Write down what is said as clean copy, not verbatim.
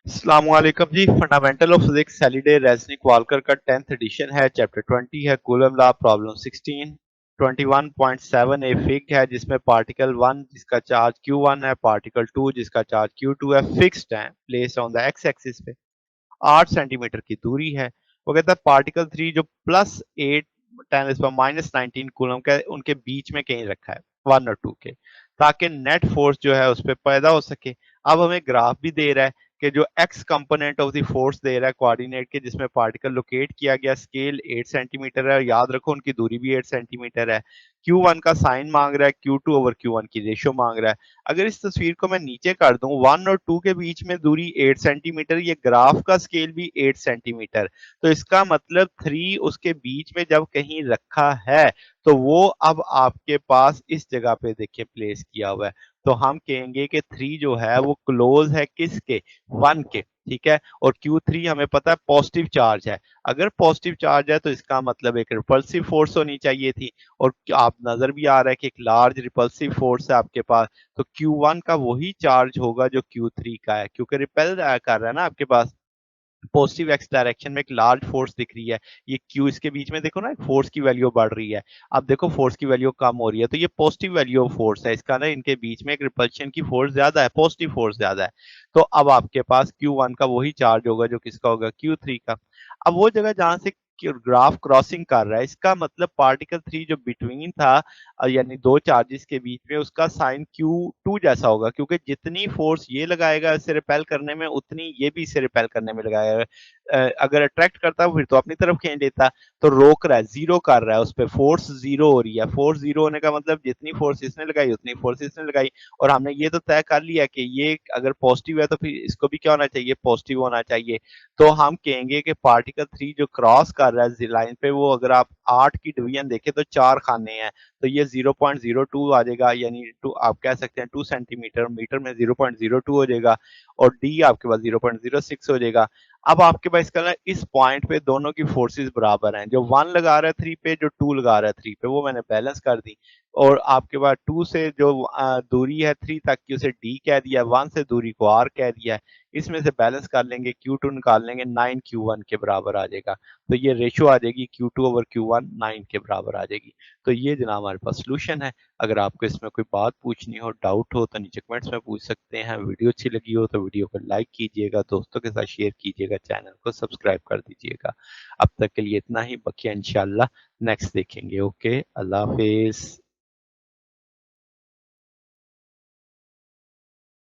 अस्सलामुअलैकुम जी। Fundamental of physics Halliday Resnick Walker का 10th एडिशन है। चैप्टर 20 है Coulomb law, problem 16। 21.7 A fig है जिसमें पार्टिकल 1 जिसका चार्ज Q1 है, पार्टिकल 2 जिसका चार्ज Q2 है, फिक्स्ड है, placed on the x axis पे। 8 सेंटीमीटर की दूरी है। वो कहता है पार्टिकल 3 जो +8 10⁻⁻19 कूलम का उनके बीच में कहीं रखा है 1 और 2 के, ताकि नेट फोर्स जो है उस पर पैदा हो सके। अब हमें ग्राफ भी दे रहा है कि जो x component of the force दे रहा है कोऑर्डिनेट के, जिसमें पार्टिकल लोकेट किया गया, स्केल 8 सेंटीमीटर है। याद रखो उनकी दूरी भी 8 सेंटीमीटर है। Q1 का साइन मांग रहा है, Q2 ओवर Q1 की रेशियो मांग रहा है। अगर इस तस्वीर को मैं नीचे कर दूं, 1 और 2 के बीच में दूरी 8 सेंटीमीटर, ये ग्राफ का स्केल भी 8 सेंटीमीटर, तो इसका मतलब 3 उसके बीच में जब कहीं रखा है तो वो अब आपके पास इस जगह पे देखिए प्लेस किया हुआ है। तो हम कहेंगे कि 3 जो है वो क्लोज है किसके, 1 के। ठीक है। और Q3 हमें पता है पॉजिटिव चार्ज है। अगर पॉजिटिव चार्ज है तो इसका मतलब एक रिपल्सिव फोर्स होनी चाहिए थी। और आप नजर भी आ रहा है कि एक लार्ज रिपल्सिव फोर्स है आपके पास। तो Q1 का वही चार्ज होगा जो Q3 का है, क्योंकि रिपेल कर रहा है ना आपके पास। पॉजिटिव एक्स डायरेक्शन में एक लार्ज फोर्स दिख रही है। ये क्यू इसके बीच में देखो ना, फोर्स की वैल्यू बढ़ रही है। अब देखो फोर्स की वैल्यू कम हो रही है, तो ये पॉजिटिव वैल्यू ऑफ फोर्स है इसका ना, इनके बीच में एक रिपल्शन की फोर्स ज्यादा है, पॉजिटिव फोर्स ज्यादा है। तो अब आपके पास Q1 का वही चार्ज होगा जो किसका होगा, Q3 का। अब वो जगह जहां से ग्राफ क्रॉसिंग कर रहा है, इसका मतलब पार्टिकल 3 जो बिटवीन था, यानी दो चार्जेस के बीच में, उसका साइन Q2 जैसा होगा, क्योंकि जितनी फोर्स ये लगाएगा इसे रिपेल करने में, उतनी ये भी इसे रिपेल करने में लगाएगा। अगर अट्रैक्ट करता फिर तो अपनी तरफ खींच लेता। तो रोक रहा है, जीरो कर रहा है, उस पर फोर्स जीरो हो रही है। फोर्स जीरो होने का मतलब जितनी फोर्स इसने लगाई उतनी फोर्स इसने लगाई। और हमने ये तो तय कर लिया कि ये अगर पॉजिटिव है तो फिर इसको भी क्या होना चाहिए, पॉजिटिव होना चाहिए। तो हम कहेंगे कि पार्टिकल 3 जो क्रॉस कर रहा है लाइन पे, वो अगर आप 8 की डिवीजन देखें तो 4 खाने हैं। तो ये 0.02 आ जाएगा, यानी टू आप कह सकते हैं 2 सेंटीमीटर, मीटर में 0.02 हो जाएगा। और डी आपके पास 0.06 हो जाएगा। अब आपके पास इसका ना इस पॉइंट पे दोनों की फोर्सेस बराबर हैं। जो 1 लगा रहा है 3 पे, जो 2 लगा रहा है 3 पे, वो मैंने बैलेंस कर दी। और आपके पास 2 से जो दूरी है 3 तक की, उसे डी कह दिया। 1 से दूरी को आर कह दिया है। इसमें से बैलेंस कर लेंगे, Q2 निकाल लेंगे, 9 Q1 के बराबर आ जाएगा। तो ये रेशियो आ जाएगी Q2 ओवर Q1 9 के बराबर आ जाएगी। तो ये जनाब हमारे पास सोल्यूशन है। अगर आपको इसमें कोई बात पूछनी हो, डाउट हो, तो नीचे कमेंट्स में पूछ सकते हैं। वीडियो अच्छी लगी हो तो वीडियो को लाइक कीजिएगा, दोस्तों के साथ शेयर कीजिएगा, चैनल को सब्सक्राइब कर दीजिएगा। अब तक के लिए इतना ही, बकिया इंशाल्लाह नेक्स्ट देखेंगे। ओके, अल्लाह हाफिज।